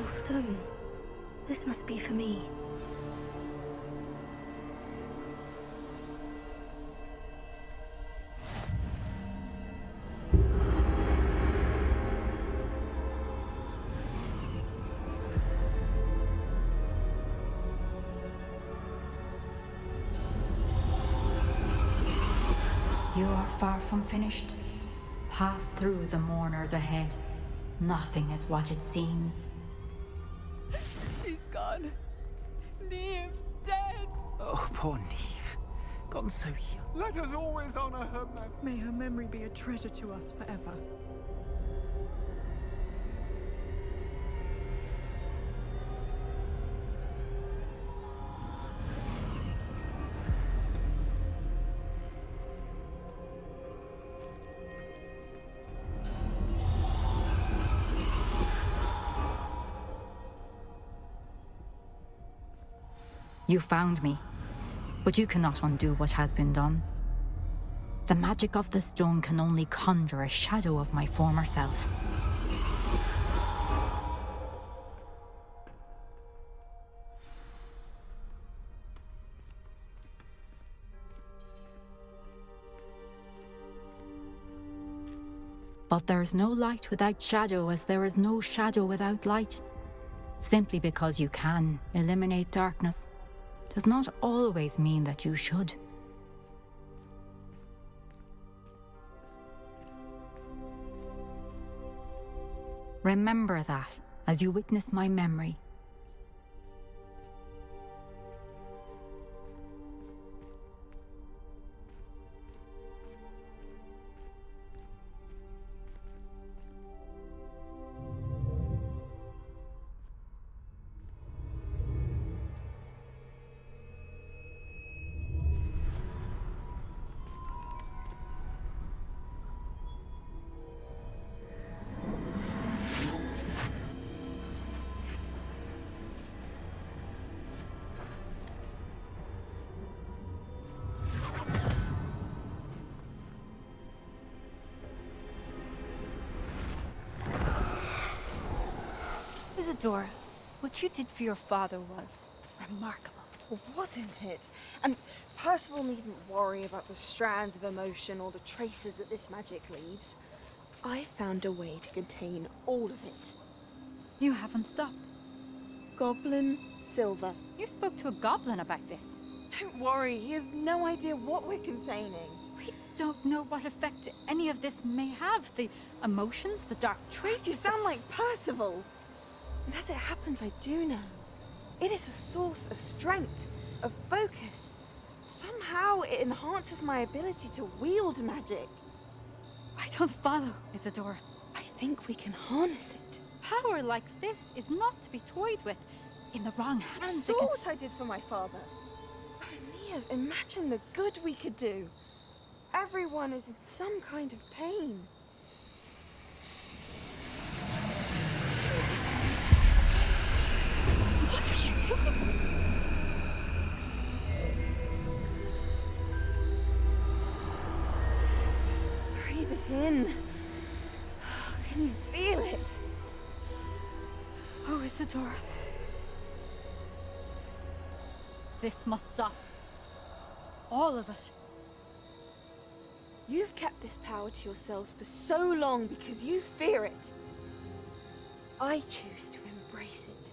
purple stone. This must be for me. You are far from finished. Pass through the mourners ahead. Nothing is what it seems. She's gone. Neve's dead. Oh, poor Neve. Gone so young. Let us always honor her memory. May her memory be a treasure to us forever. You found me, but you cannot undo what has been done. The magic of the stone can only conjure a shadow of my former self. But there is no light without shadow, as there is no shadow without light. Simply because you can eliminate darkness does not always mean that you should. Remember that as you witness my memory. Isadora, what you did for your father was remarkable. Wasn't it? And Percival needn't worry about the strands of emotion or the traces that this magic leaves. I found a way to contain all of it. You haven't stopped. Goblin silver. You spoke to a goblin about this. Don't worry, he has no idea what we're containing. We don't know what effect any of this may have. The emotions, the dark traits. You sound like Percival. And as it happens, I do know. It is a source of strength, of focus. Somehow it enhances my ability to wield magic. I don't follow, Isadora. I think we can harness it. Power like this is not to be toyed with. In the wrong You hands, saw what I did for my father. Oh, Neve, imagine the good we could do. Everyone is in some kind of pain. What are you doing? Breathe it in. Can you feel it? Oh, Isadora. This must stop. All of it. You've kept this power to yourselves for so long because you fear it. I choose to embrace it.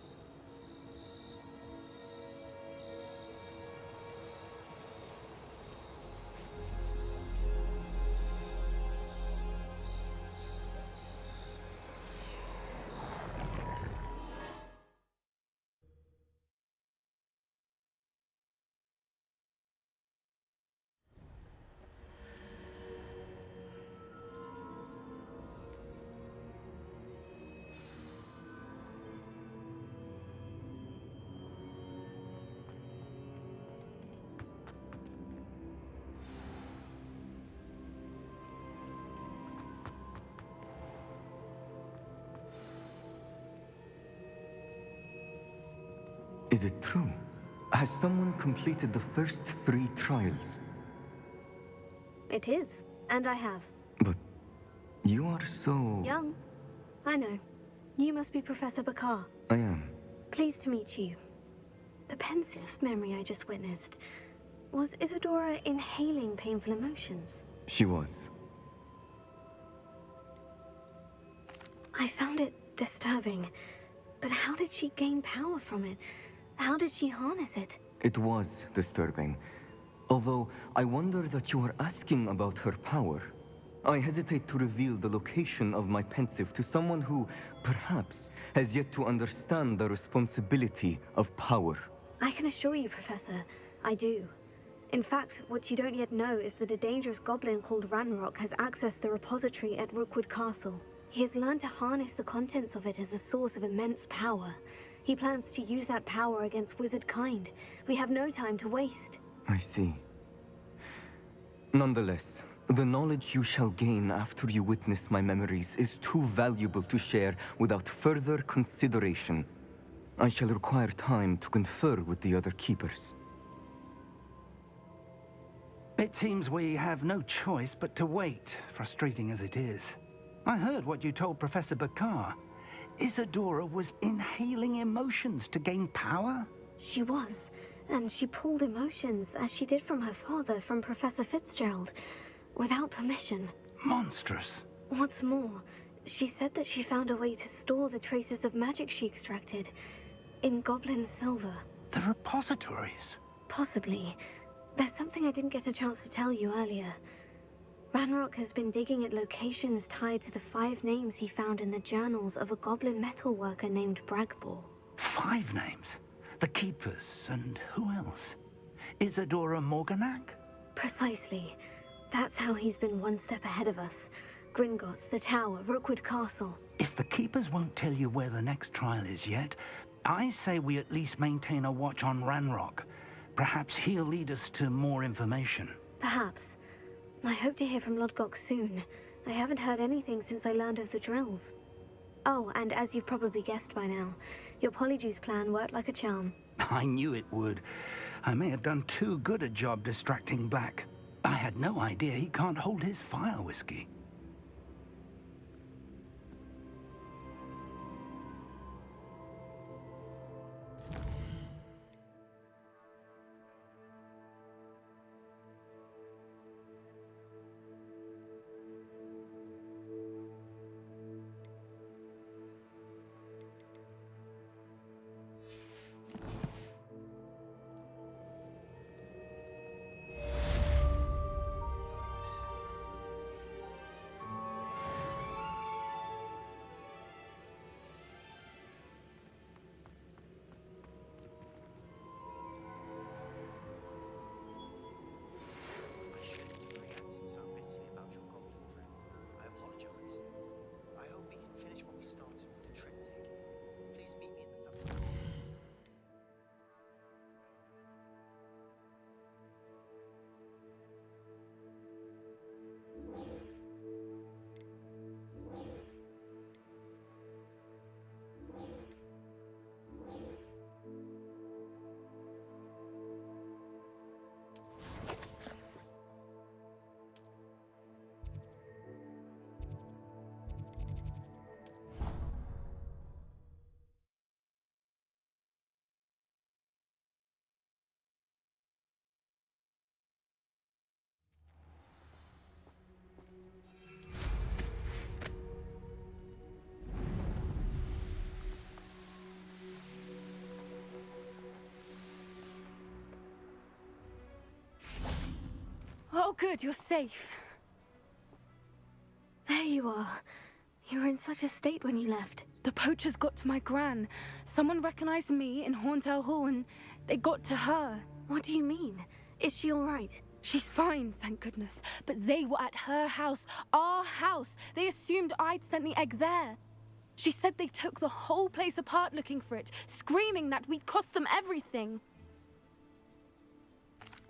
Is it true? Has someone completed the first 3 trials? It is, and I have. But you are so... Young. I know. You must be Professor Bakar. I am. Pleased to meet you. The pensive memory I just witnessed. Was Isadora inhaling painful emotions? She was. I found it disturbing. But how did she gain power from it? How did she harness it? It was disturbing. Although I wonder that you are asking about her power. I hesitate to reveal the location of my pensive to someone who, perhaps, has yet to understand the responsibility of power. I can assure you, Professor, I do. In fact, what you don't yet know is that a dangerous goblin called Ranrock has accessed the repository at Rookwood Castle. He has learned to harness the contents of it as a source of immense power. He plans to use that power against wizard kind. We have no time to waste. I see. Nonetheless, the knowledge you shall gain after you witness my memories is too valuable to share without further consideration. I shall require time to confer with the other keepers. It seems we have no choice but to wait, frustrating as it is. I heard what you told Professor Bakar. Isadora was inhaling emotions to gain power? She was, and she pulled emotions, as she did from her father, from Professor Fitzgerald, without permission. Monstrous. What's more, she said that she found a way to store the traces of magic she extracted in goblin silver. The repositories. Possibly. There's something I didn't get a chance to tell you earlier. Ranrock has been digging at locations tied to the 5 names he found in the journals of a goblin metalworker named Bragbor. 5 names? The Keepers, and who else? Isadora Morganac? Precisely. That's how he's been one step ahead of us. Gringotts, the Tower, Rookwood Castle. If the Keepers won't tell you where the next trial is yet, I say we at least maintain a watch on Ranrock. Perhaps he'll lead us to more information. Perhaps. I hope to hear from Lodgok soon. I haven't heard anything since I learned of the drills. Oh, and as you've probably guessed by now, your Polyjuice plan worked like a charm. I knew it would. I may have done too good a job distracting Black. I had no idea he can't hold his fire whiskey. Oh, good, you're safe. There you are. You were in such a state when you left. The poachers got to my gran. Someone recognized me in Horndale Hall and they got to her. What do you mean? Is she all right? She's fine, thank goodness. But they were at her house, our house. They assumed I'd sent the egg there. She said they took the whole place apart looking for it, screaming that we'd cost them everything.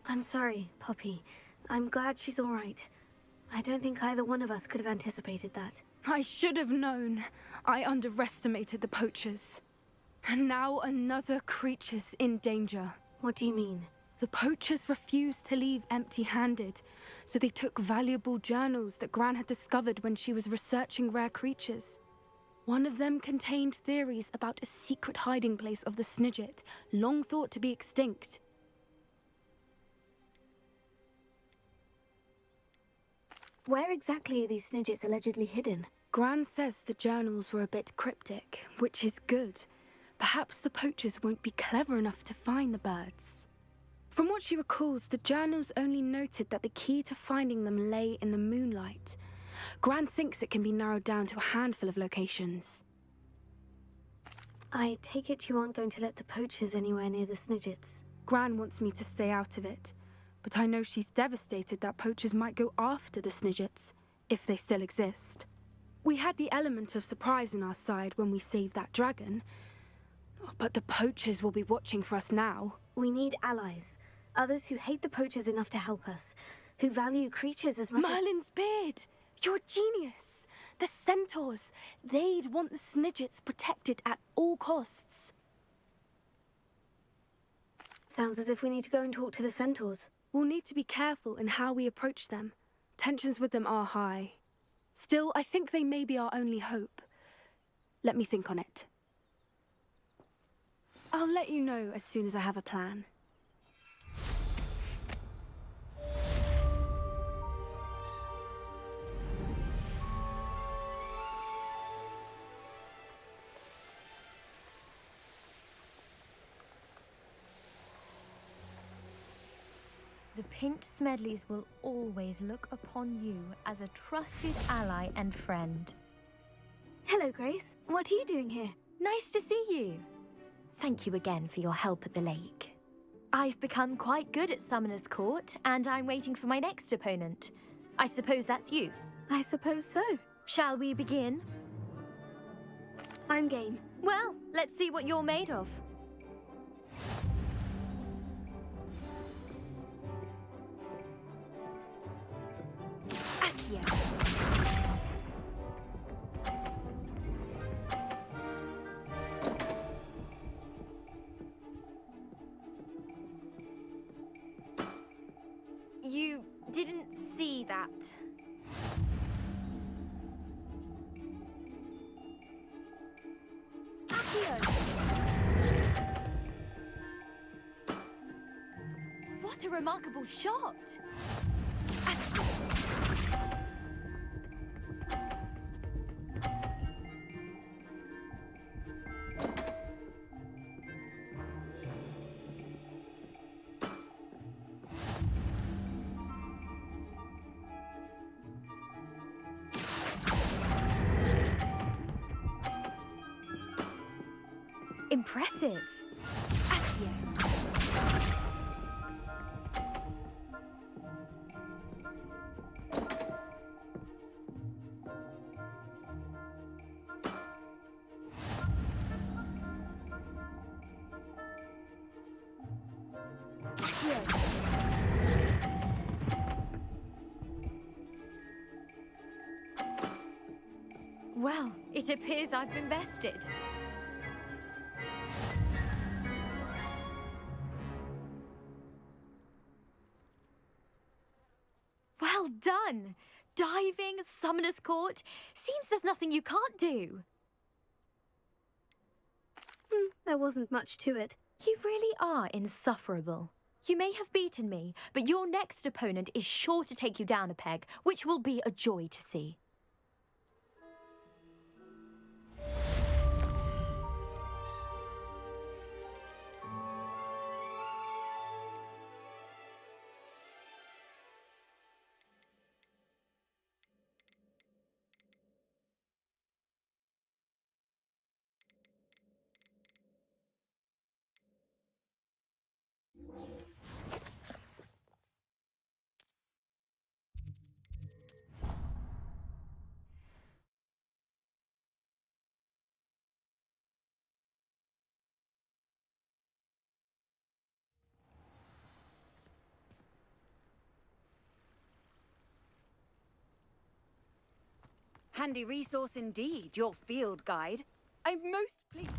I'm sorry, Poppy. I'm glad she's all right. I don't think either one of us could have anticipated that. I should have known. I underestimated the poachers. And now another creature's in danger. What do you mean? The poachers refused to leave empty-handed, so they took valuable journals that Gran had discovered when she was researching rare creatures. One of them contained theories about a secret hiding place of the Snidget, long thought to be extinct. Where exactly are these Snidgets allegedly hidden? Gran says the journals were a bit cryptic, which is good. Perhaps the poachers won't be clever enough to find the birds. From what she recalls, the journals only noted that the key to finding them lay in the moonlight. Gran thinks it can be narrowed down to a handful of locations. I take it you aren't going to let the poachers anywhere near the Snidgets. Gran wants me to stay out of it, but I know she's devastated that poachers might go after the Snidgets, if they still exist. We had the element of surprise on our side when we saved that dragon, but the poachers will be watching for us now. We need allies. Others who hate the poachers enough to help us. Who value creatures as much Merlin's beard! You're a genius! The centaurs! They'd want the Snidgets protected at all costs. Sounds as if we need to go and talk to the centaurs. We'll need to be careful in how we approach them. Tensions with them are high. Still, I think they may be our only hope. Let me think on it. I'll let you know as soon as I have a plan. The Pinch Smedleys will always look upon you as a trusted ally and friend. Hello, Grace. What are you doing here? Nice to see you. Thank you again for your help at the lake. I've become quite good at Summoner's Court, and I'm waiting for my next opponent. I suppose that's you. I suppose so. Shall we begin? I'm game. Well, let's see what you're made of. Accio. You didn't see that. Accio! What a remarkable shot! Accio! Impressive. Accio. Accio. Well, it appears I've been bested. Well done! Diving, Summoner's Court. Seems there's nothing you can't do. There wasn't much to it. You really are insufferable. You may have beaten me, but your next opponent is sure to take you down a peg, which will be a joy to see. Handy resource indeed, your field guide. I'm most pleased.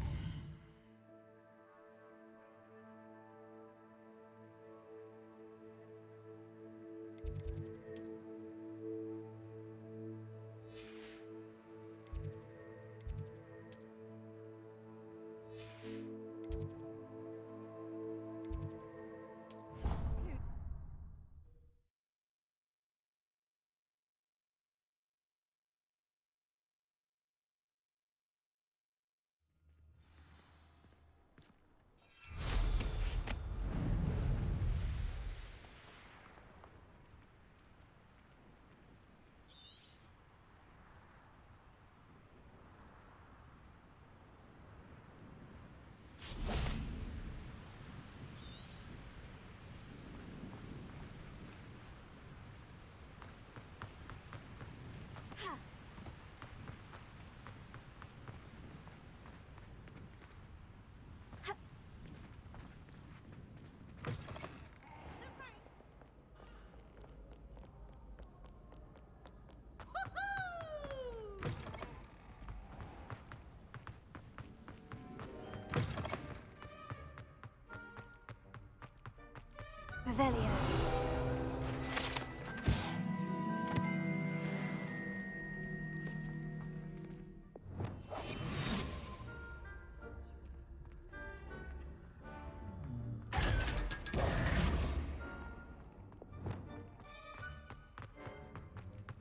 Revelio.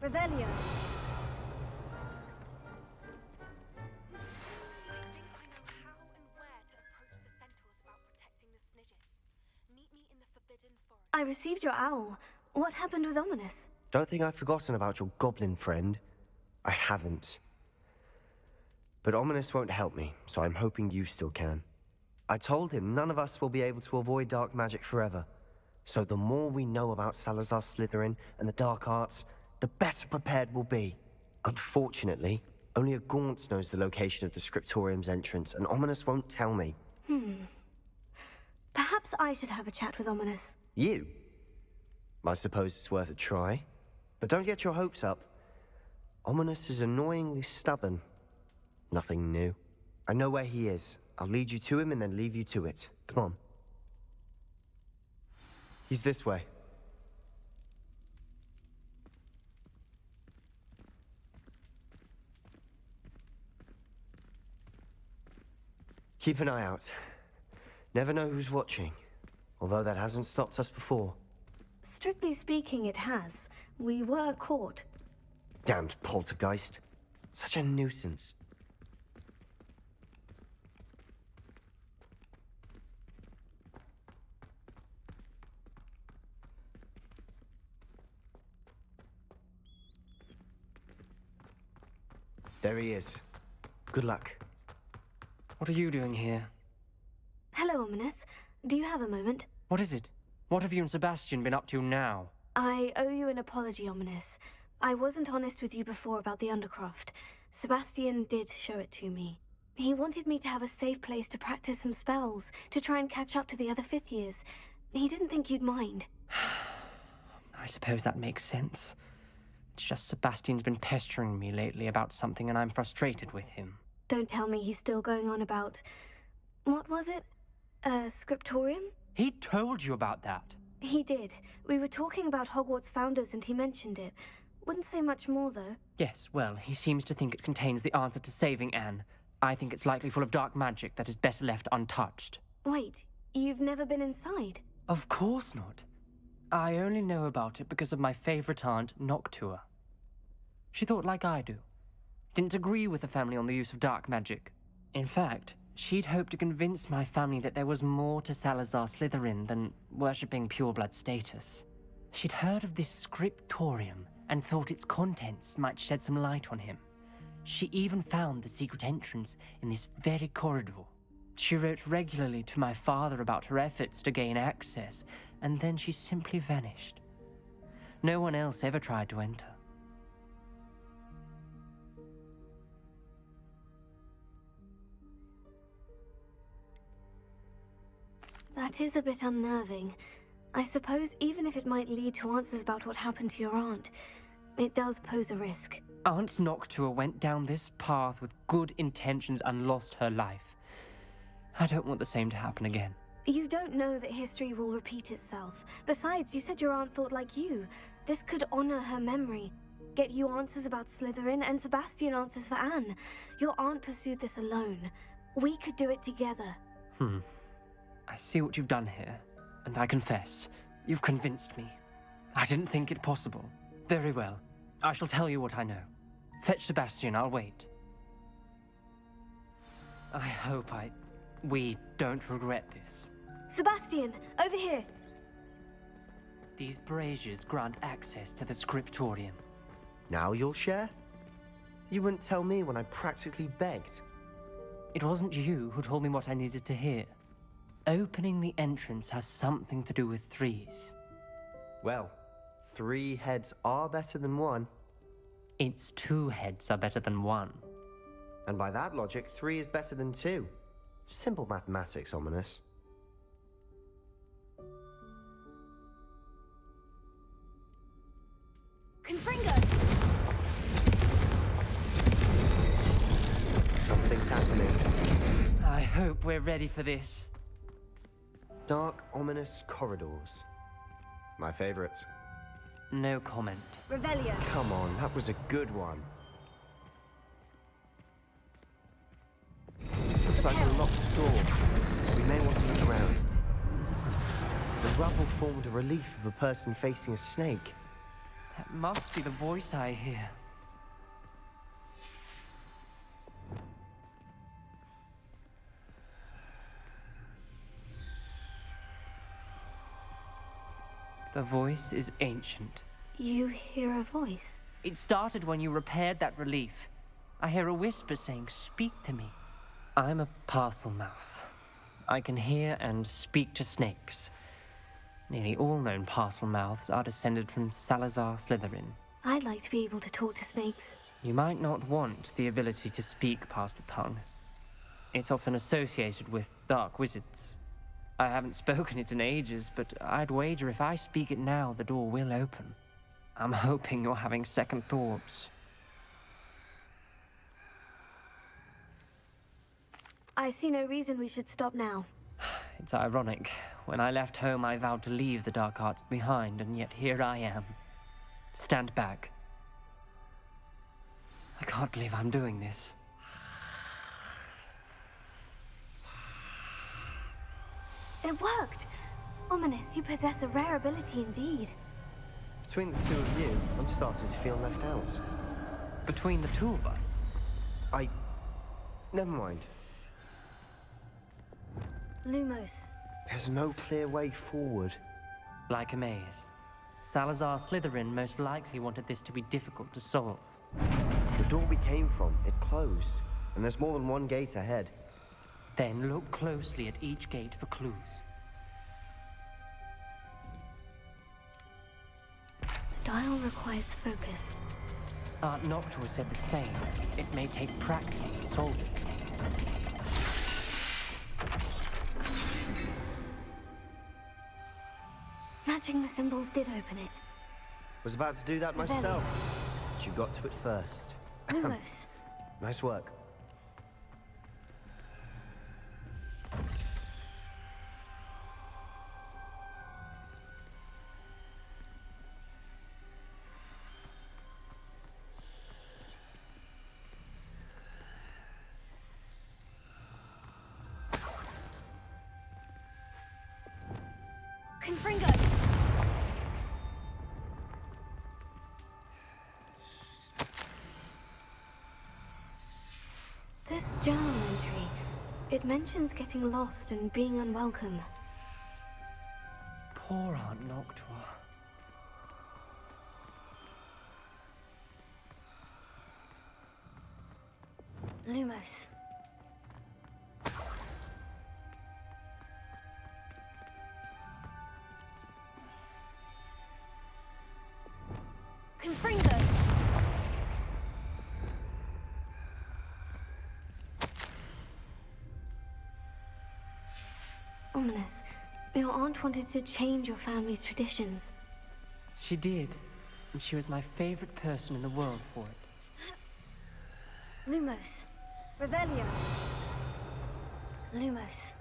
Revelio. I received your owl. What happened with Ominous? Don't think I've forgotten about your goblin friend. I haven't. But Ominous won't help me, so I'm hoping you still can. I told him none of us will be able to avoid dark magic forever. So the more we know about Salazar Slytherin and the dark arts, the better prepared we'll be. Unfortunately, only a Gaunt knows the location of the Scriptorium's entrance, and Ominous won't tell me. Perhaps I should have a chat with Ominous. You? I suppose it's worth a try. But don't get your hopes up. Ominous is annoyingly stubborn. Nothing new. I know where he is. I'll lead you to him and then leave you to it. Come on. He's this way. Keep an eye out. Never know who's watching. Although that hasn't stopped us before. Strictly speaking, it has. We were caught. Damned poltergeist. Such a nuisance. There he is. Good luck. What are you doing here? Hello, Ominous. Do you have a moment? What is it? What have you and Sebastian been up to now? I owe you an apology, Ominous. I wasn't honest with you before about the Undercroft. Sebastian did show it to me. He wanted me to have a safe place to practice some spells, to try and catch up to the other fifth years. He didn't think you'd mind. I suppose that makes sense. It's just Sebastian's been pestering me lately about something and I'm frustrated with him. Don't tell me he's still going on about... What was it? Scriptorium? He told you about that? He did. We were talking about Hogwarts founders and he mentioned it. Wouldn't say much more, though. Yes, well, he seems to think it contains the answer to saving Anne. I think it's likely full of dark magic that is better left untouched. Wait, you've never been inside? Of course not. I only know about it because of my favorite aunt, Noctua. She thought like I do. Didn't agree with the family on the use of dark magic. In fact, she'd hoped to convince my family that there was more to Salazar Slytherin than worshipping pureblood status. She'd heard of this scriptorium and thought its contents might shed some light on him. She even found the secret entrance in this very corridor. She wrote regularly to my father about her efforts to gain access, and then she simply vanished. No one else ever tried to enter. That is a bit unnerving. I suppose even if it might lead to answers about what happened to your aunt, it does pose a risk. Aunt Noctua went down this path with good intentions and lost her life. I don't want the same to happen again. You don't know that history will repeat itself. Besides, you said your aunt thought like you. This could honor her memory. Get you answers about Slytherin and Sebastian answers for Anne. Your aunt pursued this alone. We could do it together. I see what you've done here, and I confess, you've convinced me. I didn't think it possible. Very well. I shall tell you what I know. Fetch Sebastian, I'll wait. I hope we don't regret this. Sebastian, over here! These braziers grant access to the scriptorium. Now you'll share? You wouldn't tell me when I practically begged. It wasn't you who told me what I needed to hear. Opening the entrance has something to do with threes. Well, 3 heads are better than 1. It's 2 heads are better than 1. And by that logic, 3 is better than 2. Simple mathematics, Ominous. Confringo! Something's happening. I hope we're ready for this. Dark, ominous corridors. My favorite. No comment. Revelio. Come on, that was a good one. Looks like a locked door. We may want to look around. The rubble formed a relief of a person facing a snake. That must be the voice I hear. The voice is ancient. You hear a voice? It started when you repaired that relief. I hear a whisper saying, "Speak to me." I'm a parcel mouth. I can hear and speak to snakes. Nearly all known parcel mouths are descended from Salazar Slytherin. I'd like to be able to talk to snakes. You might not want the ability to speak past the tongue. It's often associated with dark wizards. I haven't spoken it in ages, but I'd wager if I speak it now, the door will open. I'm hoping you're having second thoughts. I see no reason we should stop now. It's ironic. When I left home, I vowed to leave the dark arts behind, and yet here I am. Stand back. I can't believe I'm doing this. It worked! Ominous, you possess a rare ability indeed. Between the two of you, I'm starting to feel left out. Between the two of us? Never mind. Lumos. There's no clear way forward. Like a maze. Salazar Slytherin most likely wanted this to be difficult to solve. The door we came from, it closed. And there's more than one gate ahead. Then look closely at each gate for clues. The dial requires focus. Aunt Noctua said the same. It may take practice to solve it. Matching the symbols did open it. Was about to do that myself. But you got to it first. Lumos. Nice work. Confringo! This journal entry, it mentions getting lost and being unwelcome. Poor Aunt Noctua. Lumos. Confringo! Ominous. Your aunt wanted to change your family's traditions. She did, and she was my favorite person in the world for it. Lumos. Revelio. Lumos.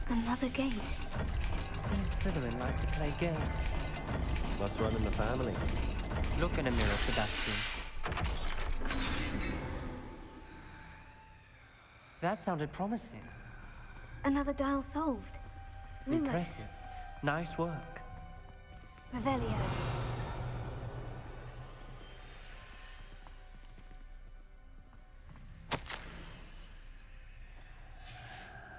Another gate. Seems Slytherin like to play games. Must run in the family. Look in a mirror, Sebastian. That sounded promising. Another dial solved. Lumos. Impressive. Nice work. Revelio.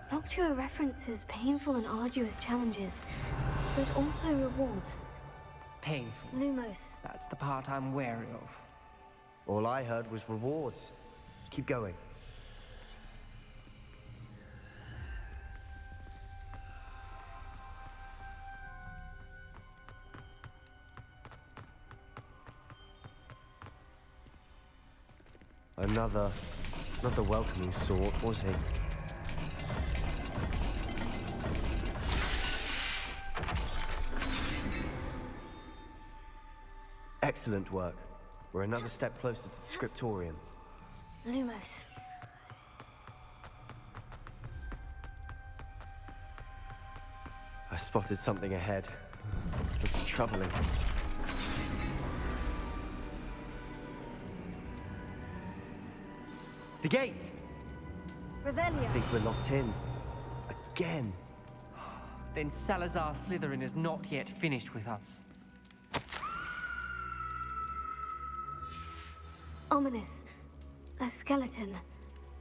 Noctua references painful and arduous challenges, but also rewards. Painful. Lumos. That's the part I'm wary of. All I heard was rewards. Keep going. Another... not the welcoming sort, was he? Excellent work. We're another step closer to the scriptorium. Lumos. I spotted something ahead. Looks troubling. The gate! I Revelio. think we're locked in. Again. Then Salazar Slytherin is not yet finished with us. Ominous. A skeleton.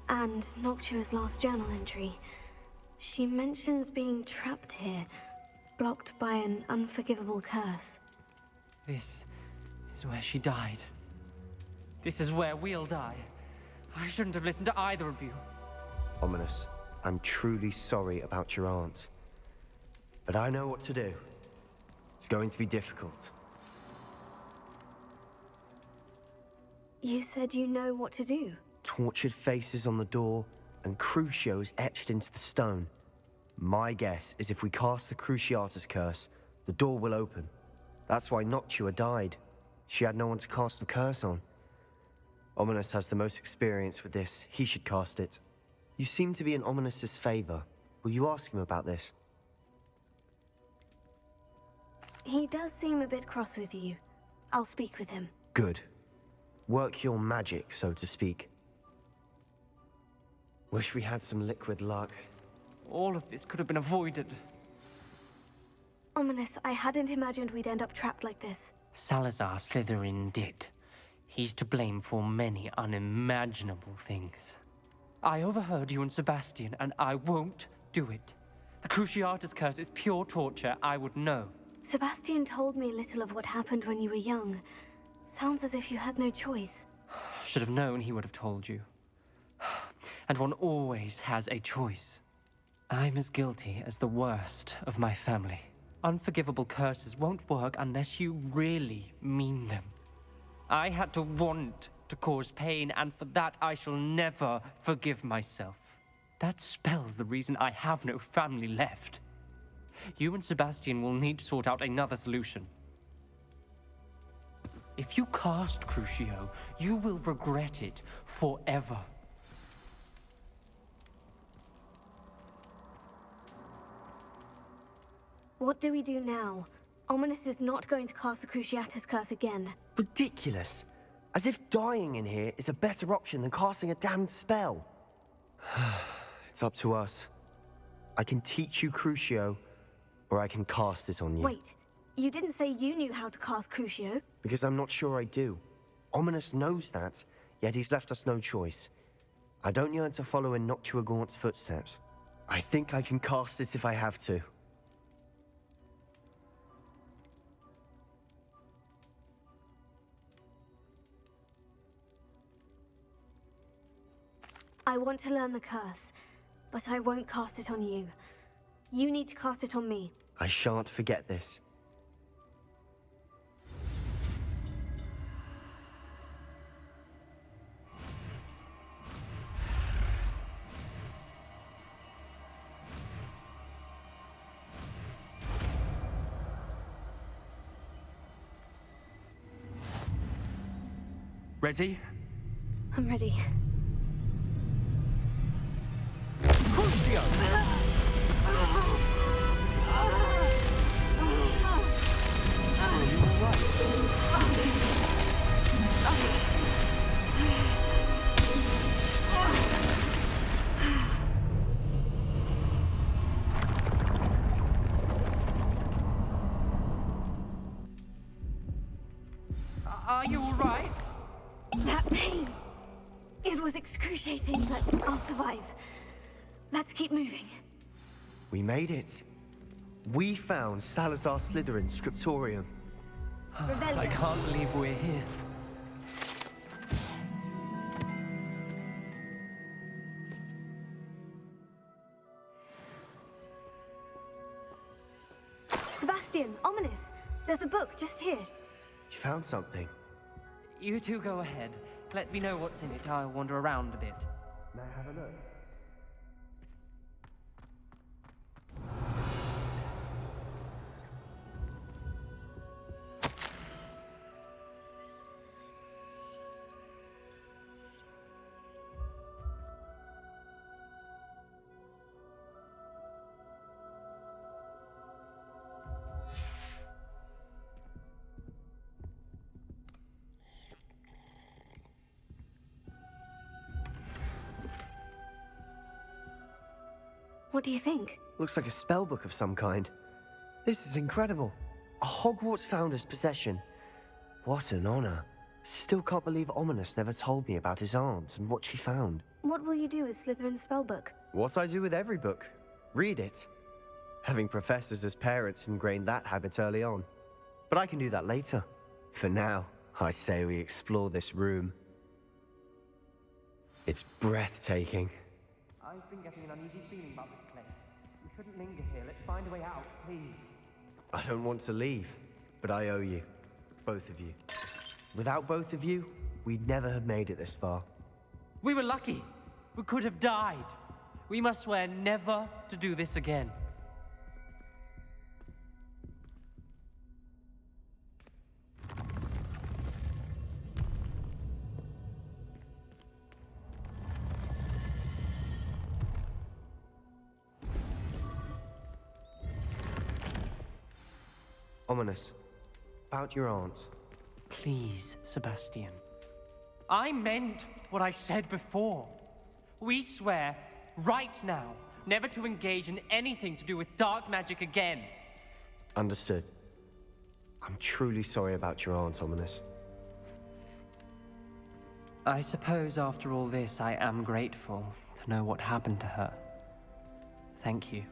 And Noctua's last journal entry. She mentions being trapped here, blocked by an unforgivable curse. This is where she died. This is where we'll die. I shouldn't have listened to either of you. Ominous, I'm truly sorry about your aunt. But I know what to do. It's going to be difficult. You said you know what to do. Tortured faces on the door, and Crucios etched into the stone. My guess is if we cast the Cruciatus curse, the door will open. That's why Noctua died. She had no one to cast the curse on. Ominous has the most experience with this. He should cast it. You seem to be in Ominous's favor. Will you ask him about this? He does seem a bit cross with you. I'll speak with him. Good. Work your magic, so to speak. Wish we had some liquid luck. All of this could have been avoided. Ominous, I hadn't imagined we'd end up trapped like this. Salazar Slytherin did. He's to blame for many unimaginable things. I overheard you and Sebastian, and I won't do it. The Cruciatus curse is pure torture, I would know. Sebastian told me little of what happened when you were young. Sounds as if you had no choice. Should have known he would have told you. And one always has a choice. I'm as guilty as the worst of my family. Unforgivable curses won't work unless you really mean them. I had to want to cause pain, and for that I shall never forgive myself. That spells the reason I have no family left. You and Sebastian will need to sort out another solution. If you cast Crucio, you will regret it forever. What do we do now? Ominous is not going to cast the Cruciatus curse again. Ridiculous. As if dying in here is a better option than casting a damned spell. It's up to us. I can teach you Crucio, or I can cast it on you. Wait, you didn't say you knew how to cast Crucio? Because I'm not sure I do. Ominous knows that, yet he's left us no choice. I don't yearn to follow in Noctua Gaunt's footsteps. I think I can cast it if I have to. I want to learn the curse, but I won't cast it on you. You need to cast it on me. I shan't forget this. Ready? I'm ready. Are you all right? That pain! It was excruciating, but I'll survive. Let's keep moving. We made it. We found Salazar Slytherin's scriptorium. Revelio. I can't believe we're here. Sebastian, Ominous, there's a book just here. You found something? You two go ahead. Let me know what's in it. I'll wander around a bit. May I have a look? What do you think? Looks like a spellbook of some kind. This is incredible. A Hogwarts founder's possession. What an honor. Still can't believe Ominous never told me about his aunt and what she found. What will you do with Slytherin's spellbook? What I do with every book. Read it. Having professors as parents ingrained that habit early on. But I can do that later. For now, I say we explore this room. It's breathtaking. I've been getting an uneasy feeling about this place. We shouldn't linger here. Let's find a way out, please. I don't want to leave, but I owe you. Both of you. Without both of you, we'd never have made it this far. We were lucky. We could have died. We must swear never to do this again. Ominous. About your aunt. Please, Sebastian. I meant what I said before. We swear, right now, never to engage in anything to do with dark magic again. Understood. I'm truly sorry about your aunt, Ominous. I suppose after all this, I am grateful to know what happened to her. Thank you.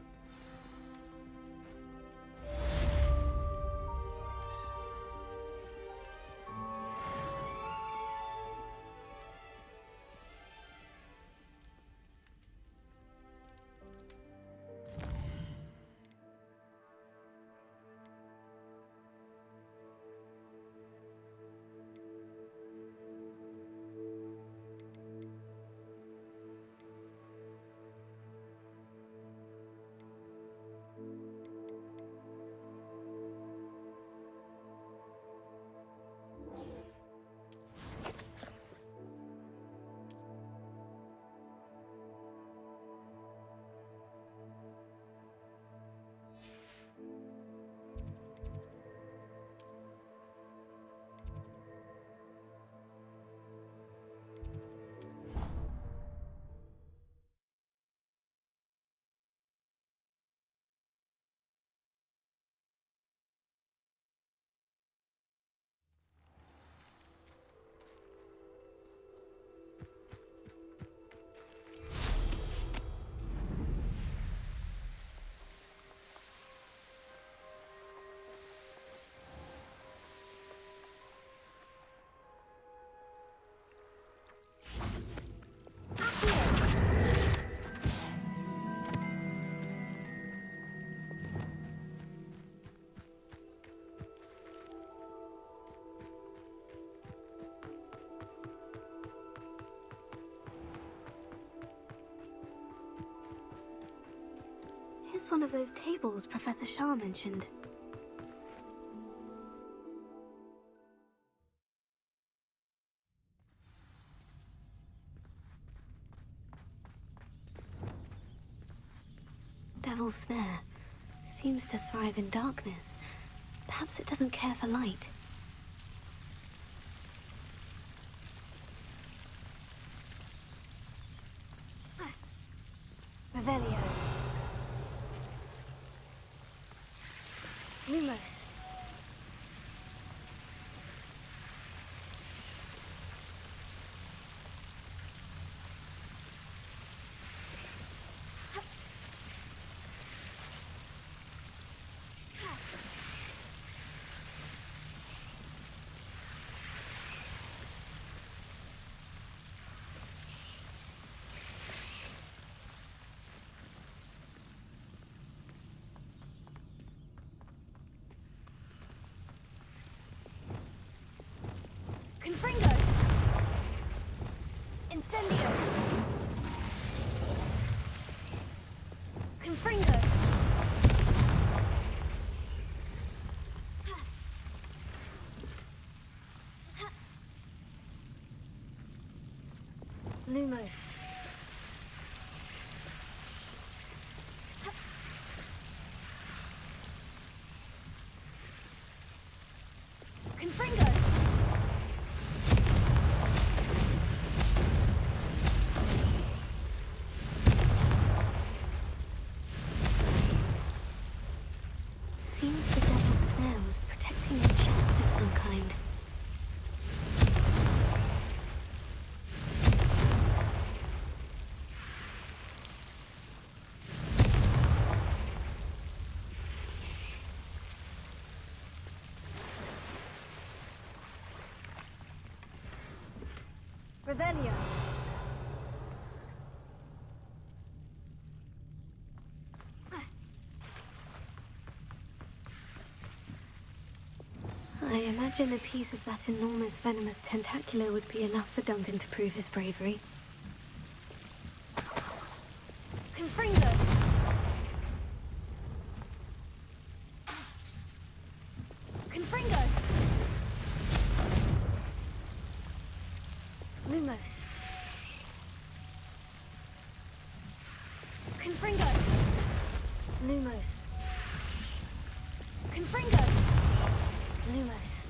Here's one of those tables Professor Shah mentioned. Devil's Snare. Seems to thrive in darkness. Perhaps it doesn't care for light. Revelio. Lumos. Incendio! Confringo! Lumos. Confringo! Seems the devil's snare was protecting a chest of some kind. Revelio. I imagine a piece of that enormous venomous tentacular would be enough for Duncan to prove his bravery. Confringo! Confringo! Lumos. Confringo! Lumos. Confringo! Lumos.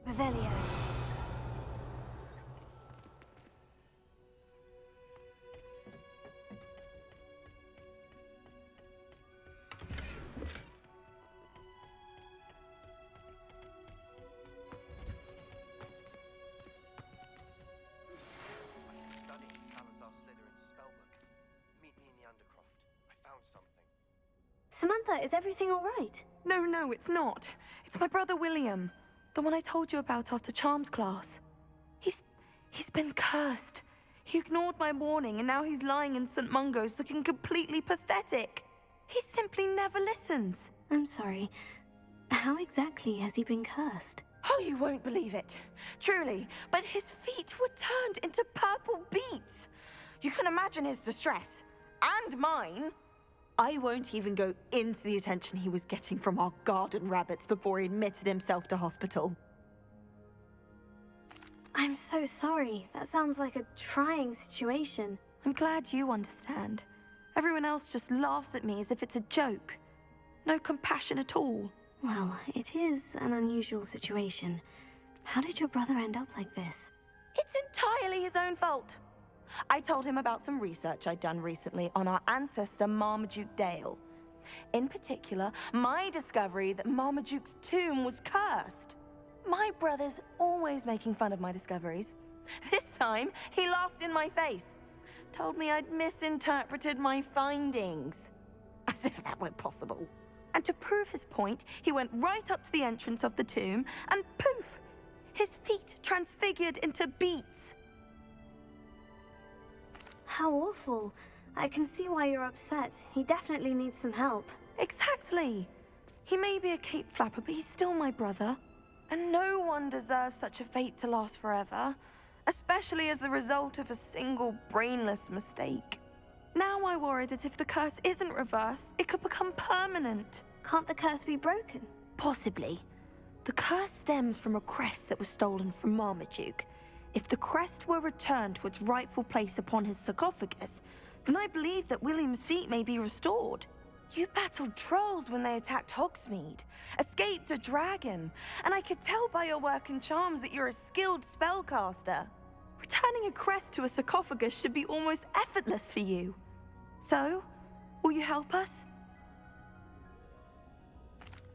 Revelio. Studying Salazar Slytherin's spellbook. Meet me in the Undercroft. I found something. Samantha, is everything all right? No, it's not. It's my brother William. The one I told you about after Charms class. He's been cursed. He ignored my warning and now he's lying in St. Mungo's looking completely pathetic. He simply never listens. I'm sorry. How exactly has he been cursed? Oh, you won't believe it. Truly, but his feet were turned into purple beets. You can imagine his distress. And mine. I won't even go into the attention he was getting from our garden rabbits before he admitted himself to hospital. I'm so sorry. That sounds like a trying situation. I'm glad you understand. Everyone else just laughs at me as if it's a joke. No compassion at all. Well, it is an unusual situation. How did your brother end up like this? It's entirely his own fault. I told him about some research I'd done recently on our ancestor Marmaduke Dale. In particular, my discovery that Marmaduke's tomb was cursed. My brother's always making fun of my discoveries. This time, he laughed in my face. Told me I'd misinterpreted my findings. As if that were possible. And to prove his point, he went right up to the entrance of the tomb and poof! His feet transfigured into beets. How awful. I can see why you're upset. He definitely needs some help. Exactly. He may be a cape flapper, but he's still my brother. And no one deserves such a fate to last forever, especially as the result of a single brainless mistake. Now I worry that if the curse isn't reversed, it could become permanent. Can't the curse be broken? Possibly. The curse stems from a crest that was stolen from Marmaduke. If the crest were returned to its rightful place upon his sarcophagus, then I believe that William's feet may be restored. You battled trolls when they attacked Hogsmeade, escaped a dragon, and I could tell by your work and charms that you're a skilled spellcaster. Returning a crest to a sarcophagus should be almost effortless for you. So, will you help us?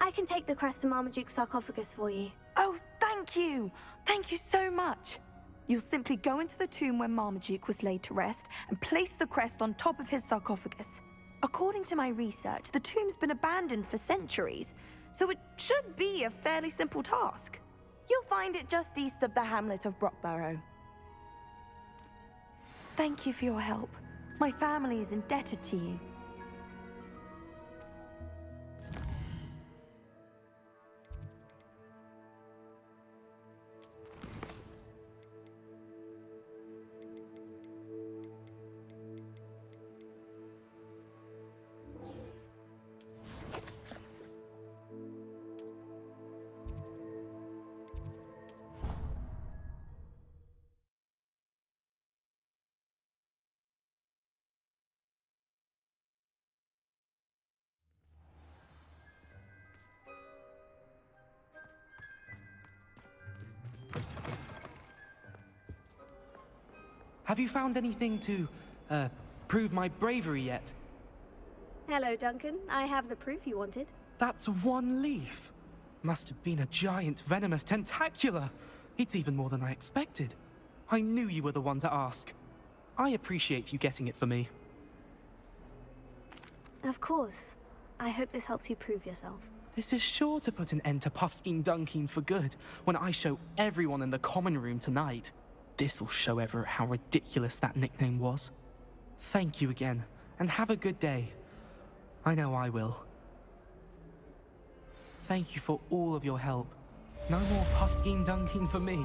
I can take the crest to Marmaduke's sarcophagus for you. Oh, thank you! Thank you so much! You'll simply go into the tomb where Marmaduke was laid to rest and place the crest on top of his sarcophagus. According to my research, the tomb's been abandoned for centuries, so it should be a fairly simple task. You'll find it just east of the hamlet of Brockborough. Thank you for your help. My family is indebted to you. Have you found anything to, prove my bravery yet? Hello, Duncan. I have the proof you wanted. That's one leaf. Must have been a giant venomous tentacula. It's even more than I expected. I knew you were the one to ask. I appreciate you getting it for me. Of course. I hope this helps you prove yourself. This is sure to put an end to Puffskein Dunkeen for good when I show everyone in the common room tonight. This'll show Everett how ridiculous that nickname was. Thank you again, and have a good day. I know I will. Thank you for all of your help. No more Puffskein Dunkeen for me.